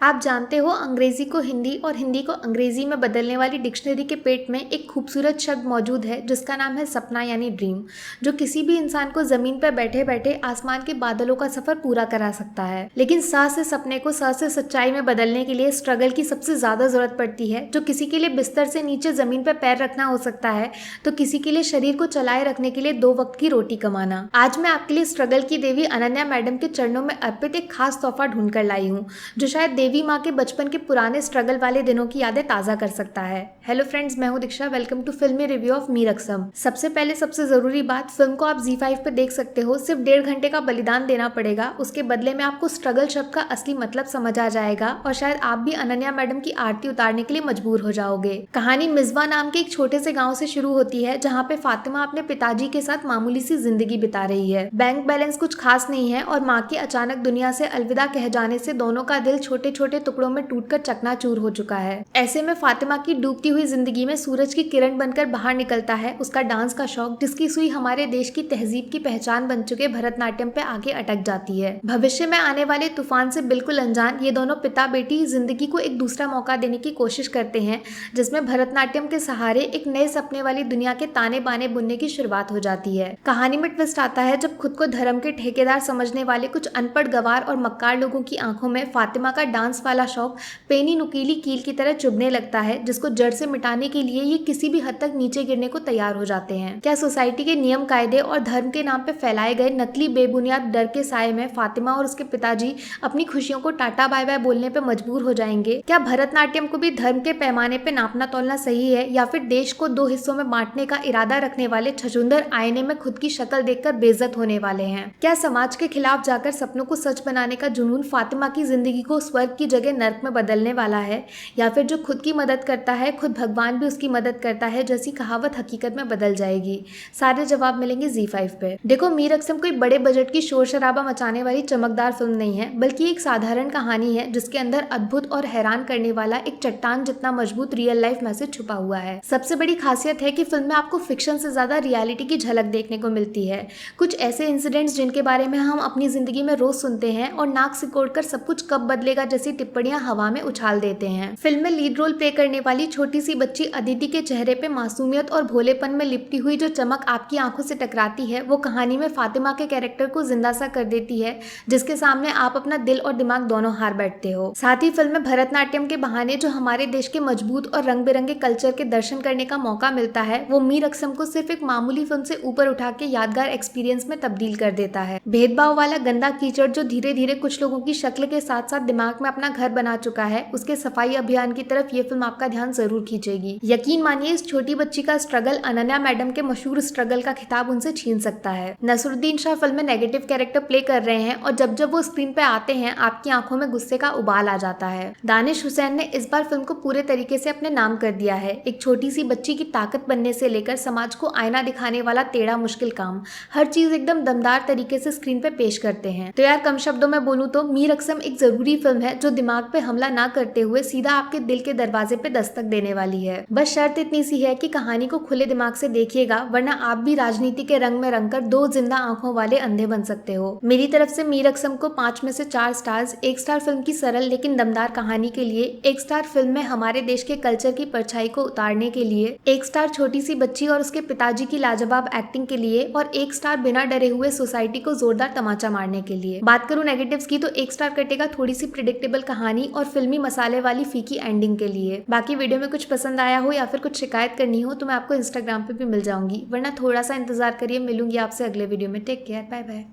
आप जानते हो अंग्रेजी को हिंदी और हिंदी को अंग्रेजी में बदलने वाली डिक्शनरी के पेट में एक खूबसूरत शब्द मौजूद है जिसका नाम है सपना यानी ड्रीम, जो किसी भी इंसान को जमीन पर बैठे बैठे आसमान के बादलों का सफर पूरा करा सकता है। लेकिन स से सपने को स से सच्चाई में बदलने के लिए स्ट्रगल की सबसे ज्यादा जरूरत पड़ती है। जो किसी के लिए बिस्तर से नीचे जमीन पर पैर रखना हो सकता है, तो किसी के लिए शरीर को चलाए रखने के लिए 2 वक्त की रोटी कमाना। आज मैं आपके लिए स्ट्रगल की देवी अनन्या मैडम के चरणों में अर्पित एक खास तोहफा ढूंढ कर लाई हूँ, जो शायद देवी माँ के बचपन के पुराने स्ट्रगल वाले दिनों की यादें ताज़ा कर सकता है। हेलो फ्रेंड्स, मैं हूँ दीक्षा। वेलकम टू फिल्मी रिव्यू ऑफ मीर अक्सम। सबसे पहले सबसे ज़रूरी बात, फिल्म को आप ZEE5 पे देख सकते हो। सिर्फ 1.5 घंटे का बलिदान देना पड़ेगा, उसके बदले में आपको स्ट्रगल शब्द का असली मतलब समझ आ जाएगा और शायद आप भी अनन्या मैडम की आरती उतारने के लिए मजबूर हो जाओगे। कहानी मिसबा नाम के एक छोटे से गाँव से शुरू होती है, जहाँ पे फातिमा अपने पिताजी के साथ मामूली सी जिंदगी बिता रही है। बैंक बैलेंस कुछ खास नहीं है और माँ के अचानक दुनिया से अलविदा कह जाने से दोनों का दिल छोटे छोटे टुकड़ों में टूटकर चकनाचूर हो चुका है। ऐसे में फातिमा की डूबती हुई जिंदगी में सूरज की किरण बनकर बाहर निकलता है उसका डांस का शौक, जिसकी सुई हमारे देश की तहजीब की पहचान बन चुके भरतनाट्यम पे आगे अटक जाती है। भविष्य में आने वाले तूफान से बिल्कुल अनजान ये दोनों पिता बेटी जिंदगी को एक दूसरा मौका देने की कोशिश करते हैं, जिसमें भरतनाट्यम के सहारे एक नए सपने वाली दुनिया के ताने बाने बुनने की शुरुआत हो जाती है। कहानी में ट्विस्ट आता है जब खुद को धर्म के ठेकेदार समझने वाले कुछ अनपढ़ गवार और मक्कार लोगों की आंखों में फातिमा का डांस वाला शौक पेनी नुकीली कील की तरह चुभने लगता है, जिसको जड़ से मिटाने के लिए ये किसी भी हद तक नीचे गिरने को तैयार हो जाते हैं। क्या सोसाइटी के नियम कायदे और धर्म के नाम पे फैलाए गए नकली बेबुनियाद डर के साये में फातिमा और उसके पिताजी अपनी खुशियों को टाटा बाय बाय बोलने पे मजबूर हो जाएंगे? क्या भरतनाट्यम को भी धर्म के पैमाने पे नापना तोलना सही है, या फिर देश को 2 हिस्सों में बांटने का इरादा रखने वाले छछूंदर आईने में खुद की शक्ल देखकर बेइज्जत होने वाले हैं? क्या समाज के खिलाफ जाकर सपनों को सच बनाने का जुनून फातिमा की जिंदगी को स्वर्ग की जगह नर्क में बदलने वाला है, या फिर जो खुद की मदद करता है खुद भगवान भी उसकी मदद करता है जैसी कहावत हकीकत में बदल जाएगी? सारे जवाब मिलेंगे ZEE5 पे। देखो, मीर अक्सम कोई बड़े बजट की शोर शराबा मचाने वाली चमकदार फिल्म नहीं है, बल्कि एक साधारण कहानी है जिसके अंदर अद्भुत और हैरान करने वाला एक चट्टान जितना मजबूत रियल लाइफ मैसेज छुपा हुआ है। सबसे बड़ी खासियत है कि फिल्म में आपको फिक्शन से ज्यादा रियलिटी की झलक देखने को मिलती है। कुछ ऐसे इंसिडेंट्स जिनके बारे में हम अपनी जिंदगी में रोज सुनते हैं और नाक सिकोड़कर सब कुछ कब बदलेगा जैसी टिप्पणियां हवा में उछाल देते हैं। फिल्म में लीड रोल प्ले करने वाली छोटी सी बच्ची अदिति के चेहरे पे मासूमियत और भोलेपन में लिपटी हुई जो चमक आपकी आंखों से टकराती है, वो कहानी में फातिमा के कैरेक्टर को जिंदा सा कर देती है, जिसके सामने आप अपना दिल और दिमाग दोनों हार बैठते हो। साथ ही फिल्म में भरतनाट्यम के बहाने जो हमारे देश के मजबूत और रंग बिरंगे कल्चर के दर्शन करने का मौका मिलता है, वो मीर अक्सम को सिर्फ एक मामूली फिल्म से ऊपर उठा के यादगार एक्सपीरियंस में तब्दील कर देता है। भेदभाव वाला गंदा कीचड़ जो धीरे धीरे कुछ लोगों की शक्ल के साथ साथ दिमाग में अपना घर बना चुका है, उसके सफाई अभियान की तरफ ये फिल्म आपका ध्यान जरूर खींचेगी। यकीन मानिए, इस छोटी बच्ची का स्ट्रगल अनन्या मैडम के मशहूर स्ट्रगल का खिताब उनसे छीन सकता है। नसरुद्दीन शाह फिल्म में नेगेटिव कैरेक्टर प्ले कर रहे हैं और जब जब वो स्क्रीन पे आते हैं आपकी आंखों में गुस्से का उबाल आ जाता है। दानिश हुसैन ने इस बार फिल्म को पूरे तरीके से अपने नाम कर दिया है। एक छोटी सी बच्ची की ताकत बनने से लेकर समाज को आईना दिखाने वाला टेढ़ा मुश्किल काम, हर चीज एकदम दमदार तरीके से स्क्रीन पे पेश करते हैं। तो यार, कम शब्दों में बोलूं तो मीर अक्सम एक जरूरी फिल्म है जो दिमाग पे हमला ना करते हुए सीधा आपके दिल के दरवाजे पे दस्तक देने वाली है। बस शर्त इतनी सी है कि कहानी को खुले दिमाग से देखिएगा, वरना आप भी राजनीति के रंग में रंगकर 2 जिंदा आंखों वाले अंधे बन सकते हो। मेरी तरफ से मीर अक्सम को 5 में से 4 स्टार्स, 1 स्टार फिल्म की सरल लेकिन दमदार कहानी के लिए, 1 स्टार फिल्म में हमारे देश के कल्चर की परछाई को उतारने के लिए, 1 स्टार छोटी सी बच्ची और उसके पिताजी की लाजवाब एक्टिंग के लिए और 1 स्टार बिना डरे हुए सोसाइटी को जोरदार तमाचा मारने के लिए। बात करूं नेगेटिव्स की तो 1 स्टार कटेगा थोड़ी सी प्रिडिक्टेबल कहानी और फिल्मी मसाले वाली फीकी एंडिंग के लिए। बाकी वीडियो में कुछ पसंद आया हो या फिर कुछ शिकायत करनी हो तो मैं आपको इंस्टाग्राम पे भी मिल जाऊंगी, वरना थोड़ा सा इंतजार करिए। मिलूंगी आपसे अगले वीडियो में। Take care, bye bye.